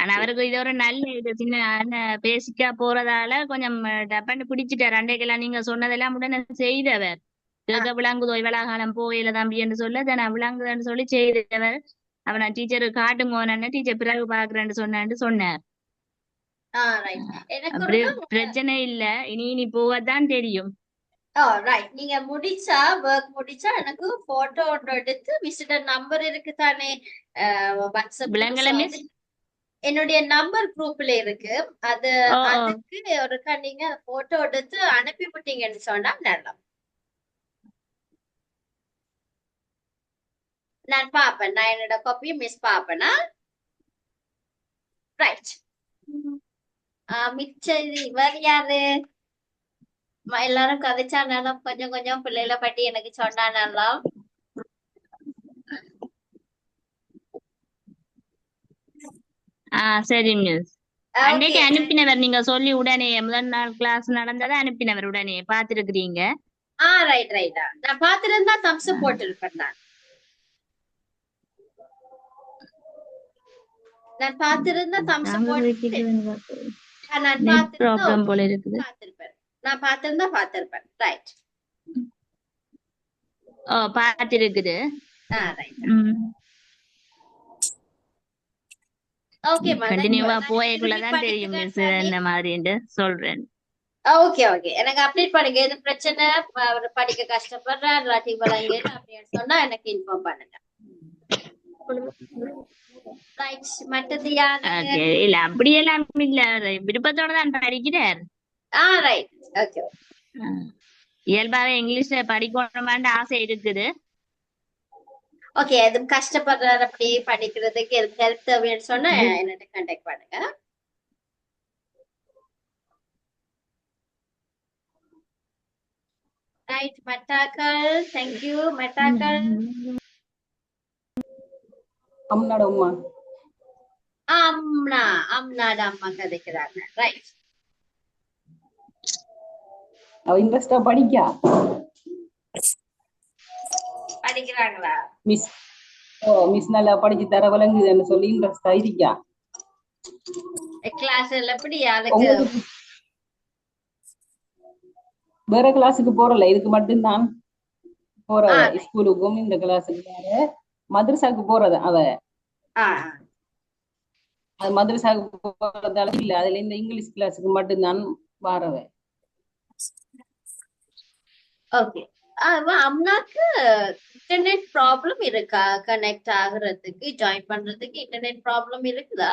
Speaker 7: ஆனா அவருக்கு இது ஒரு நல்ல இது. சின்ன பேசிக்கா போறதால கொஞ்சம் டப்பன்னு பிடிச்சிட்டார். அன்றைக்கெல்லாம் நீங்க சொன்னதெல்லாம் உடனே செய்தவர். கேட்க விளங்குதோ இவ்வளவு காலம் போயில தம்பி என்று சொல்ல நான் விளங்குதுன்னு சொல்லி செய்தவர். அவன் நான் டீச்சருக்கு காட்டுங்க, டீச்சர் பிறகு பாக்குறேன்னு சொன்னார். அப்படி பிரச்சனை இல்ல. இனி போவதான் தெரியும்.
Speaker 1: நீங்க ஒர்க் முடிச்சா எனக்கு போட்டோ எடுத்து விசிட்டர் நம்பர் இருக்கு தானே வாட்ஸ்அப், என்னுடைய நம்பர் குரூப்ல இருக்கு. அதுக்கு ஒருக்கா நீங்க போட்டோ எடுத்து அனுப்பி விட்டீங்கன்னு சொன்னா நல்லா. நான் பாப்பேன். நான் என்னோட காப்பியை மிஸ் பாப்பேனா? ரைட். மிச்சம் இவர் யாரு? எல்லாரும் கதைச்சா நல்லா. கொஞ்சம் கொஞ்சம் பிள்ளைகளை பற்றி எனக்கு சொன்னா நல்லா.
Speaker 7: சரி மிஸ். அன்னைக்கு அனுப்பினவர் நீங்க சொல்லி உடனே முதல் நாள் கிளாஸ் நடந்ததை அனுப்பினவர் உடனே பாத்துருக்கீங்க?
Speaker 1: ரைட் ரைட்டா. நான் பாத்துருந்தா தம்ஸ் போட்டிருப்பேன். நான் பாத்திருந்தா தம்ஸ் நான் பாத்திருப்பேன். ரைட்.
Speaker 7: பாத்திருக்குது.
Speaker 1: ஓகே
Speaker 7: கண்டினியூவா போயக்குள்ளதான் தெரியும் மிஸ் இந்த மாதிரி சொல்றேன்.
Speaker 1: Okay okay. எனக்கு அப்டேட் பண்ணுங்க. எது பிரச்சனை, படிக்க கஷ்டப்படுறேன் இல்லாட்டி வழங்க அப்படின்னு சொன்னா எனக்கு இன்ஃபார்ம் பண்ணுங்க.
Speaker 7: இல்ல அப்படியெல்லாம் இல்ல, விருப்பத்தோட தான் படிக்கிறார்.
Speaker 1: Right, okay.
Speaker 7: இயல்பாவே இங்கிலீஷ்ல படிக்கணுமான்னு ஆசை இருக்குது.
Speaker 1: ஓகே. எதுவும் கஷ்டப்படுறாரு அப்படி படிக்கிறதுக்கு எதுக்கு ஹெல்ப் தேவைன்னு சொன்னா என்னட்ட கான்டாக்ட் பண்ணுங்க. ரைட் மட்டாக்கள். தேங்க்யூ மட்டாக்கள்.
Speaker 8: அம்னாட அம்மா
Speaker 1: அம்னாட அம்மா கதைக்கிறாங்க. ரைட்.
Speaker 8: அவ இன்ட்ரெஸ்டா
Speaker 1: படிக்கிறாங்களா
Speaker 8: மிஸ்? மிஸ் நல்லா படிச்சு தர விளங்குதுன்னு சொல்லி இன்ட்ரெஸ்டா இருக்கா
Speaker 1: கிளாஸ்ல? எப்படி அதுக்கு
Speaker 8: வேற கிளாஸுக்கு போறல, இதுக்கு மட்டும்தான் போற. ஸ்கூலுக்கும் இந்த கிளாஸுக்கு வேற மதரசாக்கு போறது அவ
Speaker 1: ஆ
Speaker 8: அது மதரசாக்கு போறதால இல்ல அதுல இந்த இங்கிலீஷ் கிளாஸுக்கு மட்டும்தான் வாரவ.
Speaker 1: ஓகே. அம்னாக்கு இன்டர்நெட் ப்ராப்ளம் இருக்கா? கனெக்ட் ஆகுறதுக்கு ஜாயின் பண்றதுக்கு இன்டர்நெட் ப்ராப்ளம் இருக்குதா?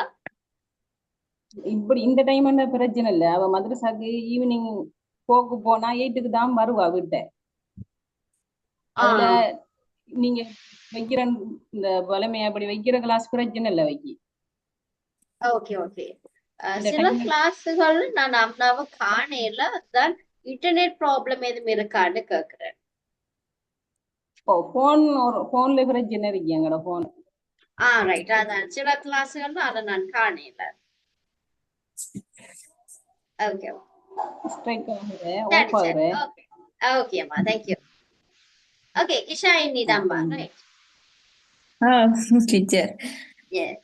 Speaker 8: இப்படி இந்த டைம் என்ன பிரச்சனை இல்ல. அவ மதரசாக்கு ஈவினிங் போனா 8க்கு தான் வருவா வீட்டை. அதுல நீங்க வைக்கிற இந்த வளமை அப்படி வைக்கிற கிளாஸ் பிரச்சனை இல்ல வைக்கி.
Speaker 1: Okay okay. சில கிளாஸுகள் நான் அம்னாவை காணையில தான் இன்டர்நெட் ப்ராப்ளம் எதுவும் இருக்கான்னு கேக்குறேன்.
Speaker 8: போன்ல பிரச்சனை இருக்கு எங்கட போன்.
Speaker 1: ரைட். அதான் சில கிளாஸுகள் அதை நான் காணையில. ஓகே
Speaker 8: ஸ்ட்ரைக் ஆகுது
Speaker 1: சரி
Speaker 8: ஆஃப்
Speaker 1: சரி.
Speaker 8: ஆகுது.
Speaker 1: ஓகே ஓகேம்மா, தேங்க்யூ. ஓகே, இஷாயினி தாம்மா, ரைட்?
Speaker 9: Teacher
Speaker 1: S.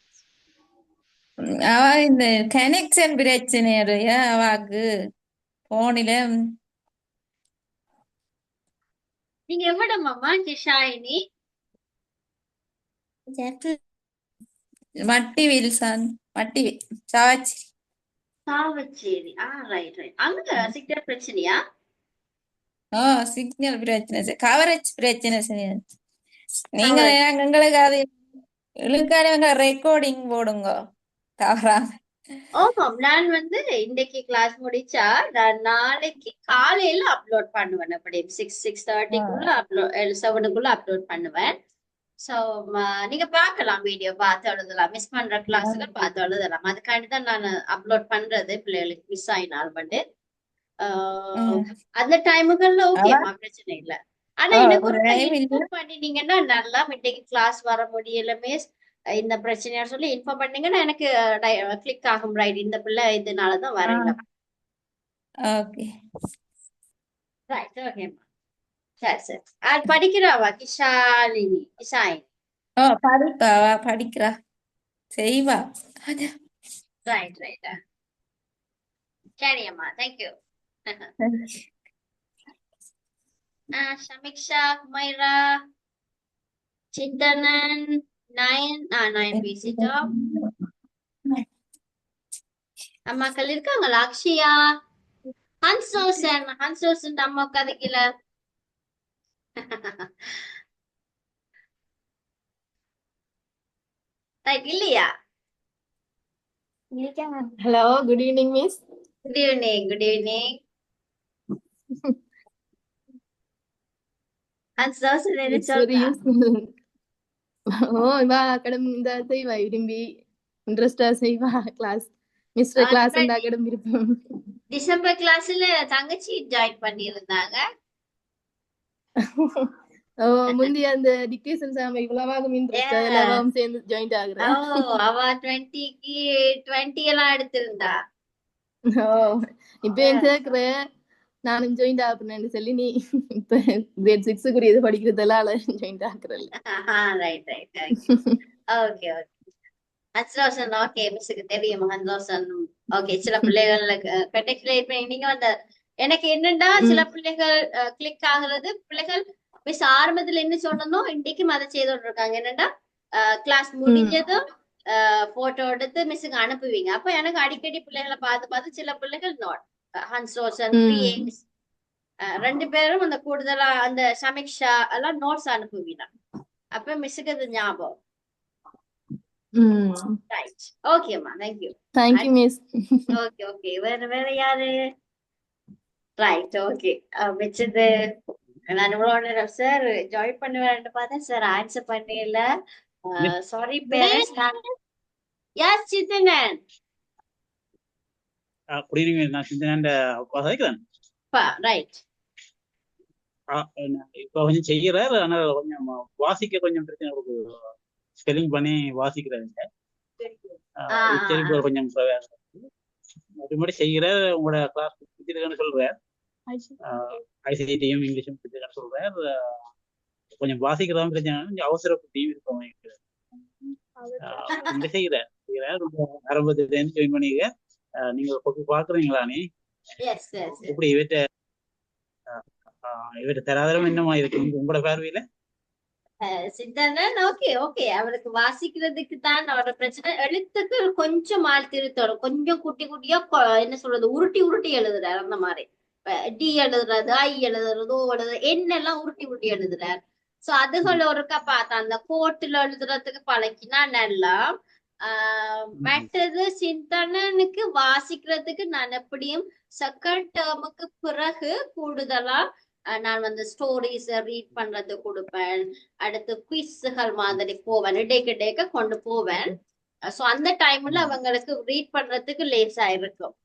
Speaker 9: அவ இந்த கனெக்ஷன் பிரச்சனை அவாக்கு போனில
Speaker 1: நீங்க எவ்வளவுமாம்மா கிஷாயினி?
Speaker 9: வட்டி வில்சான் வட்டி சாவச்சி
Speaker 1: சாவச்சேரி. Right right. அங்க சிக்னல் பிரச்சனையா?
Speaker 9: சிக்னல் பிரச்சனை கவரேஜ் பிரச்சனை சரி. நீங்க எங்களுக்கு அது இழுக்காரவங்க ரெக்கார்டிங் போடுங்க தவறாம.
Speaker 1: ஆமாம், நான் இன்னைக்கு கிளாஸ் முடிச்சா நான் நாளைக்கு காலையில அப்லோட் பண்ணுவேன். அப்படி 6:30க்குள்ள அப்லோட் 7க்குள்ள அப்லோட் பண்ணுவேன். சோ நீங்க பார்க்கலாம், வீடியோ பார்த்து எழுதலாம். மிஸ் பண்ற கிளாஸுகள் பார்த்து எழுதலாம். அதுக்காண்டி தான் நான் அப்லோட் பண்றது, பிள்ளைகளுக்கு மிஸ் ஆயினால் அந்த டைமுகள்ல ஓகேமா, பிரச்சனை இல்ல. ஆனா எனக்கு ஒரு இன்ஃபார்ம் பண்ணினீங்கன்னா நல்லா, இன்னைக்கு கிளாஸ் வர முடியல மிஸ், இந்த பிரச்சனையா சொல்லி இன்ஃபார்ம் பண்ணீங்கன்னா எனக்கு கிளிக் ஆகும். ரைட், இந்த பிள்ளை இதனாலதான் வரல.
Speaker 9: ஓகே
Speaker 1: ரைட், ஓகேம்மா. சரி சரி. படிக்கிறாவா கிஷாலினி? கிஷாயினி
Speaker 9: படிக்கிறா செய்வா.
Speaker 1: Right right. சரி அம்மா, தேங்க்யூ. சமீக்ஷா, குமைரா, சிந்தனன், நயன் பேசிட்டா. அம்மாக்கள் இருக்காங்களா? அக்ஷயா, ஹன்சோசன் அம்மா கதைக்கல. ரைட் இல்லையா?
Speaker 2: Hello, good evening miss.
Speaker 1: Good evening. Good evening. Hansoshan என்ன சொல்றா?
Speaker 2: இவா அகாடமி இந்த செய்வா, விரும்பி இன்ட்ரெஸ்டா செய்வா. கிளாஸ் மிஸ்டர் கிளாஸ் இந்த அகாடமி இருப்போம்.
Speaker 1: டிசம்பர் கிளாஸ்ல தங்கச்சி ஜாயின் பண்ணி இருந்தாங்க.
Speaker 2: முந்தைய அந்த டிக்டேஷன் சாம இவ்வளவாக இன்ட்ரெஸ்ட் எல்லாரும் சேர்ந்து ஜாயின் ஆகுறேன்.
Speaker 1: அவ 20 எல்லாம் எடுத்திருந்தா.
Speaker 2: இப்ப ஏன் கேக்குற, நானும் ஜாயின் ஆகுறேன்னு சொல்லி நீ இப்ப கிரேட் 6க்குரியது படிக்கிறதெல்லாம் ஜாயின் ஆகுறேன்.
Speaker 1: Right right. Okay okay. Hansoshan okay, மிஸ்ஸுக்கு தெரியும் ஹன்சோசன். ஓகே, சில பிள்ளைகளுக்கு பெர்டிகுலர் நீங்க எனக்கு என்னன்னா சில பிள்ளைகள் கிளிக் ஆகுறது, பிள்ளைகள் மிஸ் ஆரம்பத்துல என்ன சொன்னோம் இன்னைக்கும் அதை செய்தோன்னு இருக்காங்க. என்னன்னா கிளாஸ் முடிஞ்சதும் போட்டோ எடுத்து மிஸ்ஸுக்கு அனுப்புவீங்க. அப்ப எனக்கு அடிக்கடி பிள்ளைகளை பார்த்து சில பிள்ளைகள் நோட் ஹன்சோசன், ரெண்டு பேரும் அந்த கூடுதலா அந்த சமீக்ஷா எல்லாம் நோட்ஸ் அனுப்புவீங்க. அப்ப மிஸ்ஸுக்கு அது ஞாபகம். ரைட், ஓகேம்மா, thank you.
Speaker 2: Thank you miss.
Speaker 1: Okay okay. வேற யாரு? Right, okay. வச்சது நான் இவ்வளோ சார் ஜாயின் பண்ணுவேன் பார்த்தேன் சார், ஆன்சர் பண்ணல. Sorry parents. யார் சித்தனன்?
Speaker 10: Good evening. நான் சிந்தனன் கதைக்கிறேன்.
Speaker 1: ரைட்.
Speaker 10: இப்போ கொஞ்சம் செய்யறாரு, ஆனால் கொஞ்சம் வாசிக்க கொஞ்சம் பிரச்சனை இருக்கு. ஸ்பெல்லிங் பண்ணி வாசிக்கிறாங்க. கொஞ்சம் மறுபடி செய்யறாரு. உங்களோட கிளாஸ் பிடிச்சிருக்குன்னு சொல்றாரு. ஐசிடியும் இங்கிலீஷும் பிடிச்சிருக்குன்னு சொல்றாரு. கொஞ்சம் வாசிக்கிறதாவும் பிரச்சனை, கொஞ்சம் அவசர புத்தியும் இருக்கவங்க செய்யறாரு. ஆரம்பத்துல இருந்து ஜாயின் பண்ணிக்க. நீங்க பாக்குறீங்களா? நீ இப்படி இவற்றை தராதரம் என்னமா இருக்கு உங்களோட பார்வையில?
Speaker 1: சித்தாந்தன் ஓகே ஓகே, அவருக்கு வாசிக்கிறதுக்கு தான் அவரோட பிரச்சனை. எழுத்துக்கு கொஞ்சம் மால் திருத்தணும், கொஞ்சம் குட்டி குட்டியா என்ன சொல்றது, உருட்டி உருட்டி எழுதுறாரு. அந்த மாதிரி டி எழுதுறது, ஐ எழுதுறது, ஓ எழுதுறது, என்னெல்லாம் உருட்டி உருட்டி எழுதுறாரு. சோ அதுகள் ஒருக்கா பார்த்தா அந்த கோட்டுல எழுதுறதுக்கு பழக்கினா நல்லா. மற்றது சிந்தனனுக்கு வாசிக்கிறதுக்கு நான் எப்படியும் செகண்ட் டேர்முக்கு பிறகு கூடுதலா நான் வந்து ஸ்டோரிஸ் ரீட் பண்றது கொடுப்பேன். அடுத்து குவிஸ்கள் மாதிரி போவேன், இடைக்க கொண்டு போவேன். சோ அந்த டைம்ல அவங்களுக்கு ரீட் பண்றதுக்கு லேசா இருக்கும்.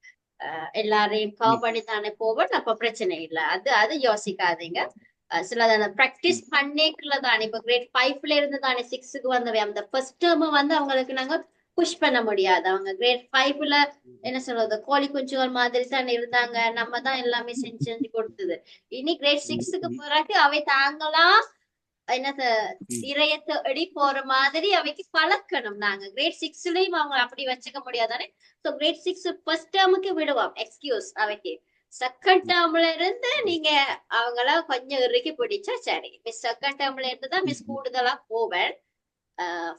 Speaker 1: எல்லாரையும் கவர் பண்ணி தானே போவேன், அப்ப பிரச்சனை இல்லை. அது யோசிக்காதீங்க. சில ப்ராக்டிஸ் பண்ணிக்கலதானே. இப்ப கிரேட் 5ல இருந்து தானே 6க்கு வந்தவை. அந்த ஃபர்ஸ்ட் டேர்ம் வந்து அவங்களுக்கு நாங்க புஷ் பண்ண முடியாது. அவங்க கிரேட் 5ல என்ன சொல்றது, கோழி குஞ்சுகள் மாதிரி தான் இருந்தாங்க. நம்ம தான் எல்லாமே செஞ்சு கொடுத்தது. இனி கிரேட் 6க்கு பிறகு அவை தாங்களா என்னது இறையத்தை எடி போற மாதிரி அவைக்கு பழக்கணும். நாங்க கிரேட் 6லயும் அவங்க அப்படி வச்சுக்க முடியாதானே. சோ கிரேட் 6 ஃபர்ஸ்ட் டேர்முக்கு விடுவோம் எக்ஸ்கியூஸ் அவைக்கு. செகண்ட் டேர்ம்ல இருந்து நீங்க அவங்கள கொஞ்சம் இறுக்கி பிடிச்சா சரி. மிஸ் செகண்ட் டேர்ம்ல இருந்து தான் மிஸ் கூடுதலா போவேன்.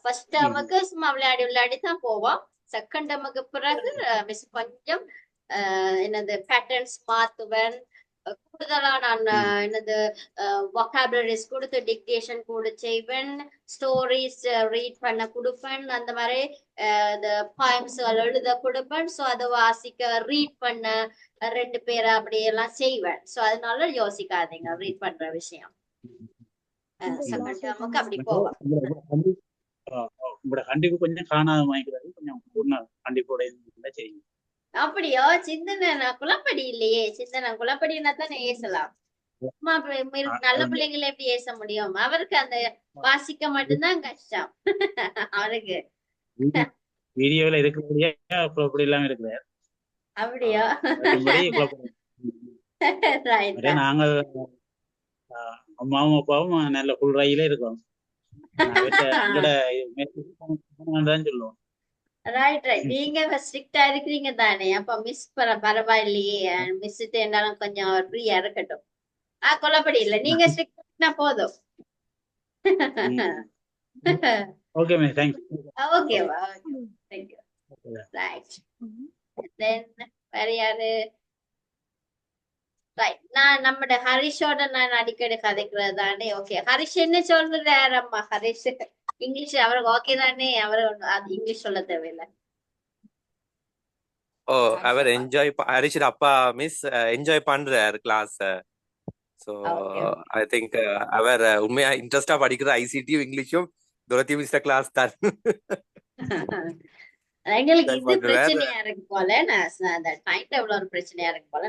Speaker 1: ஃபர்ஸ்ட் டேர்முக்கு சும்மா விளையாடி விளையாடி தான் போவோம். செகண்ட் டேர்முக்கு பிறகு மிஸ் கொஞ்சம் என்னது பேட்டர்ன்ஸ் மாத்துவேன். கூடுதலா நான் என்னது வொக்காபுலரிஸ் கொடுத்து டிக்டேஷன் கூட செய்வேன். ஸ்டோரிஸ் ரீட் பண்ண கொடுப்பேன். அந்த மாதிரி இந்த பாயம்ஸ் எழுத கொடுப்பேன். ஸோ அதை வாசிக்க ரீட் பண்ண 2 பேரை அப்படியெல்லாம் செய்வேன். ஸோ அதனால யோசிக்காதீங்க ரீட் பண்ற விஷயம். செகண்ட் டேர்முக்கு அப்படி போவோம்.
Speaker 10: உங்களோட கண்டிப்பு கொஞ்சம் காணாத வாங்கிக்கிறது கொஞ்சம் கண்டிப்போட செய்யுங்க.
Speaker 1: அப்படியோ? சிந்தனை குளப்படி இல்லையே. சிந்தனை குளப்படினா தான் ஏசலாம். நல்ல பிள்ளைங்களை எப்படி ஏச முடியும்? அவருக்கு அந்த வாசிக்க மட்டும்தான் கஷ்டம். அவருக்கு
Speaker 10: வீடியோல இருக்கக்கூடிய குளப்படி எல்லாம் இருக்கிறார்.
Speaker 1: அப்படியா?
Speaker 10: நாங்கள் அம்மாவும் அப்பாவும் நல்ல ஃபுல் ரயில இருக்கோம். சொல்லுவோம்.
Speaker 1: Right right. நீங்க ஸ்ட்ரிக்டா இருக்கிறீங்க தானே, அப்ப மிஸ் பரவாயில்லையே. மிஸ் இருந்தாலும் கொஞ்சம் ஃப்ரீயா இருக்கட்டும். கொல்லப்படி இல்ல, நீங்க ஸ்ட்ரிக்டா போதும்.
Speaker 10: Okay ma'am, thanks.
Speaker 1: ஓகேவா? Thank you. ரைட். தென் வேற யாரு? ரைட். நான் நம்மட ஹரிஷோட நான் அடிக்கடி கதைக்கிறது தானே. ஓகே, ஹரிஷ் என்ன சொல்றாரு? அம்மா ஹரிஷ் இங்கிலீஷ் அவருக்கு ஓகே தானே? அவரு அது இங்கிலீஷ் சொல்ல தேவையில்லை.
Speaker 11: ஓ, அவர் என்ஜாய் ஹரிஷ் அப்பா மிஸ் என்ஜாய் பண்றாரு கிளாஸ். சோ ஐ திங்க் அவர் உண்மையா இன்ட்ரெஸ்டா படிக்கிற ஐசிடியும் இங்கிலீஷும் துரத்தி மிஸ்ட கிளாஸ் தான்.
Speaker 1: எங்களுக்கு இது பிரச்சனையா இருக்கு போல. அந்த டைம் டேபிள் ஒரு பிரச்சனையா இருக்கு போல.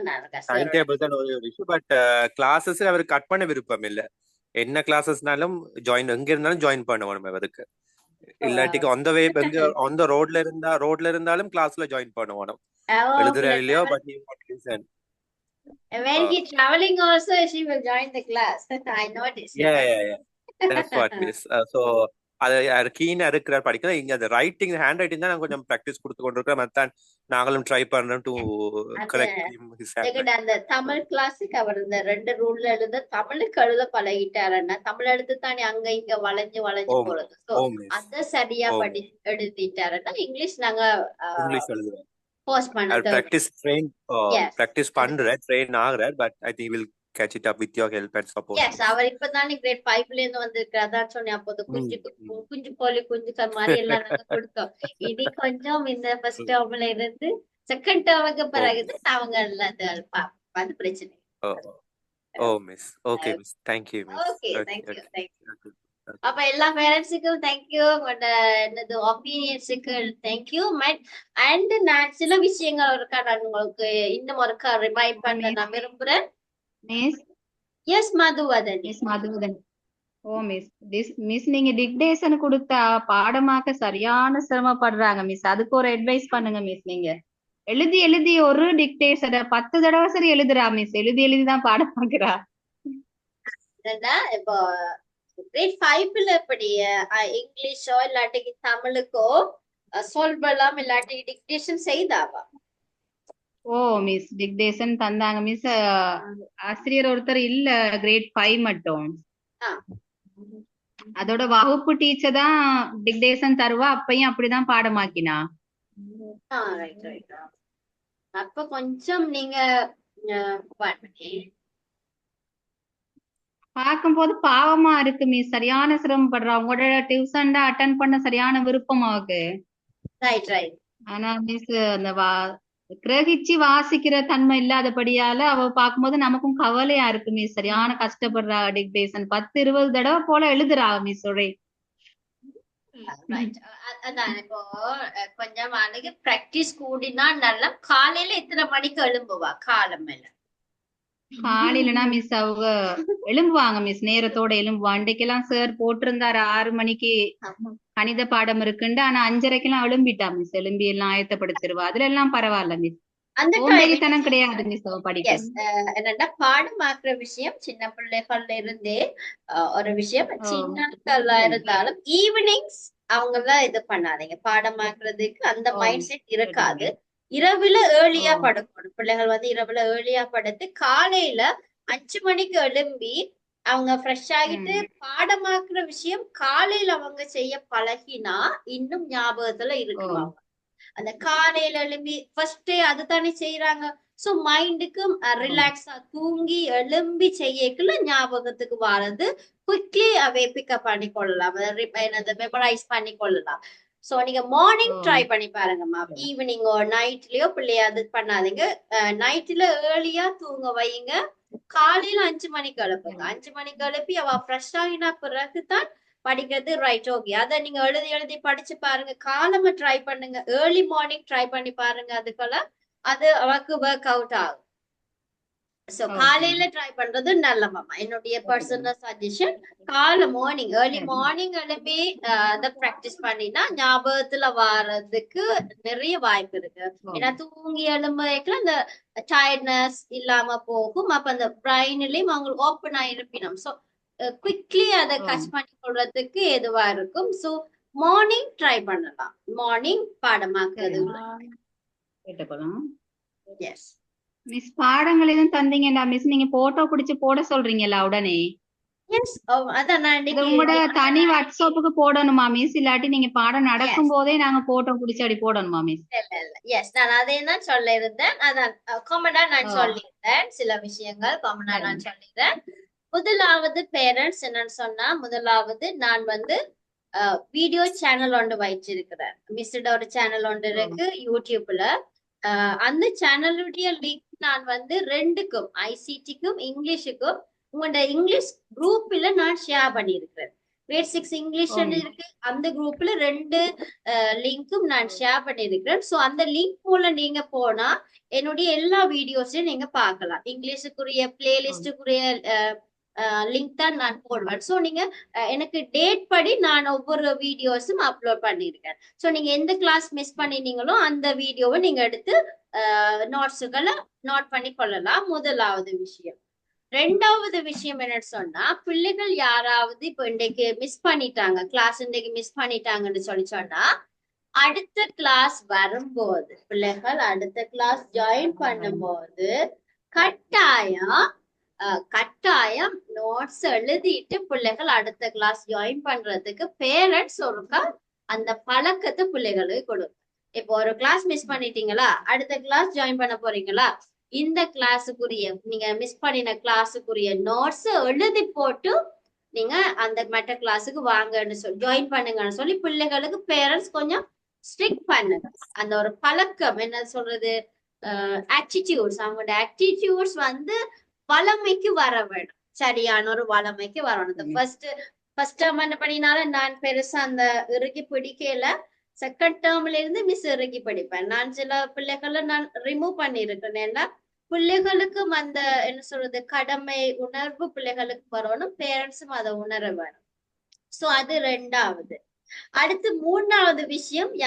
Speaker 11: டைம் டேபிள் தான் ஒரு இஷ்யூ. பட் கிளாஸஸ் அவர் கட் பண்ண விருப்பம் இல்ல. என்ன கிளாஸஸ்னாலும் ஜாயின் எங்க இருந்தாலும் ஜாயின் பண்ணுவோம் அவருக்கு. இல்லாட்டிக்கு அந்த வே அந்த ரோட்ல இருந்தாலும் கிளாஸ்ல ஜாயின் பண்ணுவோம். எழுதுற இல்லையோ but he won't listen.
Speaker 1: When he traveling also she will join the class. I noticed.
Speaker 11: Yeah. That's what miss. So அது கீனா இருக்கிறார் படிக்கிற. இங்க அந்த ரைட்டிங் ஹேண்ட் ரைட்டிங் தான் நான் கொஞ்சம் பிராக்டிஸ் கொடுத்து கொண்டிருக்கேன். மத்தான் நாங்களும் ட்ரை பண்றோம் டு கரெக்ட் ஹிஸ் ஹேண்ட்.
Speaker 1: அந்த தமிழ் கிளாஸுக்கு அவர் இந்த 2 ரூல்ல எழுத தமிழுக்கு எழுத பழகிட்டாருன்னா தமிழ் எழுத்து தானே அங்க இங்க வளைஞ்சு போறது. சோ அத சரியா எழுதிட்டாருன்னா இங்கிலீஷ் நாங்க
Speaker 11: இங்கிலீஷ் எழுதுறோம்.
Speaker 1: போஸ்ட் பண்ண
Speaker 11: practice பண்ற ட்ரெயின் ஆகுறார். But I think will catch it up with your help and support.
Speaker 1: Yes, அவர் இப்பதானே கிரேட் 5ல இருந்து வந்திருக்காரு. அதான் சொன்னேன் அப்போது குஞ்சு கோழி குஞ்சுகள் மாதிரி எல்லாம் நாங்க கொடுத்தோம். இனி கொஞ்சம் இந்த ஃபர்ஸ்ட் டேர்ம்ல இருந்து செகண்ட் டேர்முக்கு பிறகு அவங்க அது பிரச்சனை.
Speaker 11: ஓ miss. Okay miss, thank you miss.
Speaker 1: Okay, thank you. அப்ப எல்லா பேரண்ட்ஸுக்கும் தேங்க்யூ. உங்களோட என்னது ஒப்பீனியன்ஸுக்கு தேங்க்யூ. அண்ட் நான் சில விஷயங்கள் இருக்கா நான் உங்களுக்கு இன்னும் ஒருக்கா ரிமைண்ட் பண்ண நான் விரும்புறேன்.
Speaker 5: Miss
Speaker 1: yes Madhuvathan.
Speaker 5: Miss Madhuvathan. ஓ மிஸ் நீங்க டிக்டேஷன் கொடுத்தா பாடமாக்க சரியான சிரமப்படுறாங்க மிஸ். அதுக்கு ஒரு அட்வைஸ் பண்ணுங்க மிஸ். நீங்க எழுதி ஒரு டிக்டேஷனை 10 தடவை சரி எழுதுறா மிஸ். எழுதிதான் பாடமாக்குறா.
Speaker 1: இப்போ கிரேட் 5ல எப்படி இங்கிலீஷோ இல்லாட்டி தமிழுக்கோ சொல்வெல்லாம் இல்லாட்டி டிக்டேஷன் செய்தாவா?
Speaker 5: ஓ மிஸ் டிக்டேஷன் தந்தாங்க மிஸ். ஆசிரியர் ஒருத்தர் இல்ல கிரேட் 5 மட்டும். அதோட வகுப்பு டீச்சர் தான் டிக்டேஷன் தருவா, அப்பயும் அப்படிதான் பாடமாக்கினா.
Speaker 1: Right right. அப்ப கொஞ்சம் நீங்க பண்ணி
Speaker 5: பார்க்கும்போது பாவமா இருக்கு மிஸ், சரியான சிரமப்படுறா. உங்களோட டியூஷன் அட்டன் பண்ண சரியான விருப்பம் அவக்கு.
Speaker 1: Right right.
Speaker 5: ஆனா மிஸ் அந்த கிரகிச்சு வாசிக்கிற தன்மை இல்லாதபடியால அவ பார்க்கும்போது நமக்கும் கவலையா இருக்கு மிஸ். சரியான கஷ்டப்படுறா டிக்டேஷன். 10-20 தடவை போல எழுதுறா மிஸ் ஒரே.
Speaker 1: அதான் இப்போ கொஞ்சம் அன்னைக்கு பிராக்டிஸ் கூடினா நல்லா. காலையில எத்தனை மணிக்கு எழும்புவா? காலமேல
Speaker 5: காலையிலனா மிஸ் அவங்க எழும்புவாங்க மிஸ், நேரத்தோட எழும்புவா. அன்றைக்கெல்லாம் சார் போட்டிருந்தாரு 6 மணிக்கு கணித பாடம் இருக்குண்டு, ஆனா 5:30 எழும்பிட்டா மிஸ். எழும்பி எல்லாம் ஆயத்தப்படுத்திடுவா. அதுல எல்லாம் பரவாயில்ல மிஸ்.
Speaker 1: அந்த
Speaker 5: சோம்பேறித்தனம் கிடையாது மிஸ் அவ படிக்க.
Speaker 1: என்னடா பாடமாக்குற விஷயம் சின்ன பிள்ளைகள்ல இருந்தே ஒரு விஷயம். சின்னக்கள்ல இருந்தாலும் ஈவினிங்ஸ் அவங்கெல்லாம் இது பண்ணாதீங்க. பாடமாக்குறதுக்கு அந்த மைண்ட் செட் இருக்காது. இரவுல ஏர்லியா படுக்கணும். பிள்ளைகள் வந்து இரவுல ஏர்லியா படுத்து காலையில 5 மணிக்கு எழும்பி அவங்க ஃப்ரெஷ் ஆகிட்டு பாடமாக்குற விஷயம் காலையில அவங்க செய்ய பழகினா இன்னும் ஞாபகத்துல இருக்குமா. அந்த காலையில எழும்பி ஃபர்ஸ்ட் அதுதானே செய்யறாங்க. சோ மைண்டுக்கும் ரிலாக்ஸா தூங்கி எழும்பி செய்யக்குள்ள ஞாபகத்துக்கு வர்றது குவிக்லி அவை பிக்கப் பண்ணி கொள்ளலாம், மெமரைஸ் பண்ணி கொள்ளலாம். சோ நீங்க மார்னிங் ட்ரை பண்ணி பாருங்கம்மா. ஈவினிங்கோ நைட்லயோ பிள்ளைய அது பண்ணாதீங்க. நைட்ல ஏர்லியா தூங்க வைங்க. காலையில 5 மணிக்கு எழுப்புங்க. 5 மணிக்கு எழுப்பி அவ ஃப்ரெஷ் ஆகினா பிறகுதான் படிக்கிறது. Right, okay. அத நீங்க எழுதி படிச்சு பாருங்க. காலமா ட்ரை பண்ணுங்க. ஏர்லி மார்னிங் ட்ரை பண்ணி பாருங்க. அதுக்கெல்லாம் அது அவக்கு ஒர்க் அவுட் ஆகும். சோ காலையில ட்ரை பண்றது நல்லமாமா. என்னுடைய பர்சனல் சஜஷன். காலை மார்னிங் ஏர்லி மார்னிங் எழுப்பி அதை பிராக்டிஸ் பண்ணினா ஞாபகத்துல வர்றதுக்கு நிறைய வாய்ப்பு இருக்கு. ஏன்னா தூங்கி எழும்புறதுக்குள்ள அந்த டயர்ட்னஸ் இல்லாம போகும். அப்ப அந்த பிரைன்லயும் அவங்களுக்கு ஓப்பன் ஆயிருப்பினும். சோ குவிக்லி அதை கச் பண்ணி கொள்றதுக்கு எதுவா இருக்கும். சோ மார்னிங் ட்ரை பண்ணலாம். மார்னிங் பாடமாக்குறது. எஸ்
Speaker 5: மிஸ் பாடங்கள் எதுவும் தந்தீங்கடா மிஸ்? நீங்க போட்டோ பிடிச்சு போட சொல்றீங்களா உடனே?
Speaker 1: எஸ், அதான் நான்
Speaker 5: உங்களோட தனி வாட்ஸ்அப்புக்கு போடணுமா மிஸ்? இல்லாட்டி நீங்க பாடம் நடக்கும் போதே நாங்க போட்டோ பிடிச்சு அப்படி போடணுமா மிஸ்?
Speaker 1: எஸ், நான் அதே தான் சொல்ல இருந்தேன். அதான் காமனா நான் சொல்லியிருந்தேன். சில விஷயங்கள் காமனா நான் சொல்லிடுறேன். முதலாவது பேரண்ட்ஸ் என்னன்னு சொன்னா, முதலாவது நான் வந்து வீடியோ சேனல் ஒன்று வச்சிருக்கிறேன். மிஸ்ட ஒரு சேனல் ஒன்று இருக்கு யூடியூப்ல. அந்த சேனலுடைய லிங்க் நான் வந்து 2க்கும் ஐசிடிக்கும் இங்கிலீஷுக்கும் உங்களோட இங்கிலீஷ் குரூப்ல நான் ஷேர் பண்ணியிருக்கிறேன். கிரேட் 6 இங்கிலீஷ் இருக்கு. அந்த குரூப்ல 2 லிங்க்கும் நான் ஷேர் பண்ணியிருக்கிறேன். சோ அந்த லிங்க் மூலம் நீங்க போனா என்னுடைய எல்லா வீடியோஸையும் நீங்க பார்க்கலாம். இங்கிலீஷுக்குரிய பிளேலிஸ்டுக்குரிய லிங்க் தான் நான் போடுவேன். சோ நீங்க எனக்கு டேட் படி நான் ஒவ்வொரு வீடியோஸும் அப்லோட் பண்ணியிருக்கேன். சோ நீங்க எந்த கிளாஸ் மிஸ் பண்ணினீங்களோ அந்த வீடியோவை நீங்க எடுத்து நோட்ஸுகளை நோட் பண்ணி கொள்ளலாம். முதலாவது விஷயம். 2வது விஷயம் என்னன்னு சொன்னா, பிள்ளைகள் யாராவது இப்ப இன்றைக்கு மிஸ் பண்ணிட்டாங்க, கிளாஸ் இன்றைக்கு மிஸ் பண்ணிட்டாங்கன்னு சொன்னா, அடுத்த கிளாஸ் வரும்போது பிள்ளைகள் அடுத்த கிளாஸ் ஜாயின் பண்ணும்போது கட்டாயம் நோட்ஸ் எழுதிட்டு பிள்ளைகள் அடுத்த கிளாஸ் ஜாயின் பண்றதுக்கு பேரண்ட்ஸ் ஒருக்கா அந்த பழக்கத்தை பிள்ளைகளுக்கு கொடுக்கும். இப்போ ஒரு கிளாஸ் மிஸ் பண்ணிட்டீங்களா, அடுத்த கிளாஸ் ஜாயின் பண்ண போறீங்களா, இந்த கிளாஸுக்குரிய நீங்க மிஸ் பண்ணின கிளாஸுக்குரிய நோட்ஸ் எழுதி போட்டு நீங்க அந்த மற்ற கிளாஸுக்கு வாங்கன்னு சொல்லி ஜாயின் பண்ணுங்கன்னு சொல்லி பிள்ளைகளுக்கு பேரண்ட்ஸ் கொஞ்சம் ஸ்ட்ரிக்ட் பண்ணுங்க. அந்த ஒரு பழக்கம் என்ன சொல்றது, ஆட்டிடியூட்ஸ், அவங்களோட ஆட்டிடியூட்ஸ் வந்து வளமைக்கு வர வேணும். சரியான ஒரு வளமைக்கு வரணும். ஃபர்ஸ்ட் டேர்ம் என்ன பண்ணினாலும் நான் பெருசா அந்த இறுக்கி பிடிக்கல. செகண்ட் டேர்ம்ல இருந்து மிஸ் இறுக்கி படிப்பேன். நான் சில பிள்ளைகளை நான் ரிமூவ் பண்ணி இருக்கேன். ஏன்னா பிள்ளைகளுக்கும் அந்த என்ன சொல்றது கடமை உணர்வு பிள்ளைகளுக்கு வரணும். பேரண்ட்ஸும் அதை உணர வேணும். சோ அது 2வது. அடுத்து 3வது விஷயம்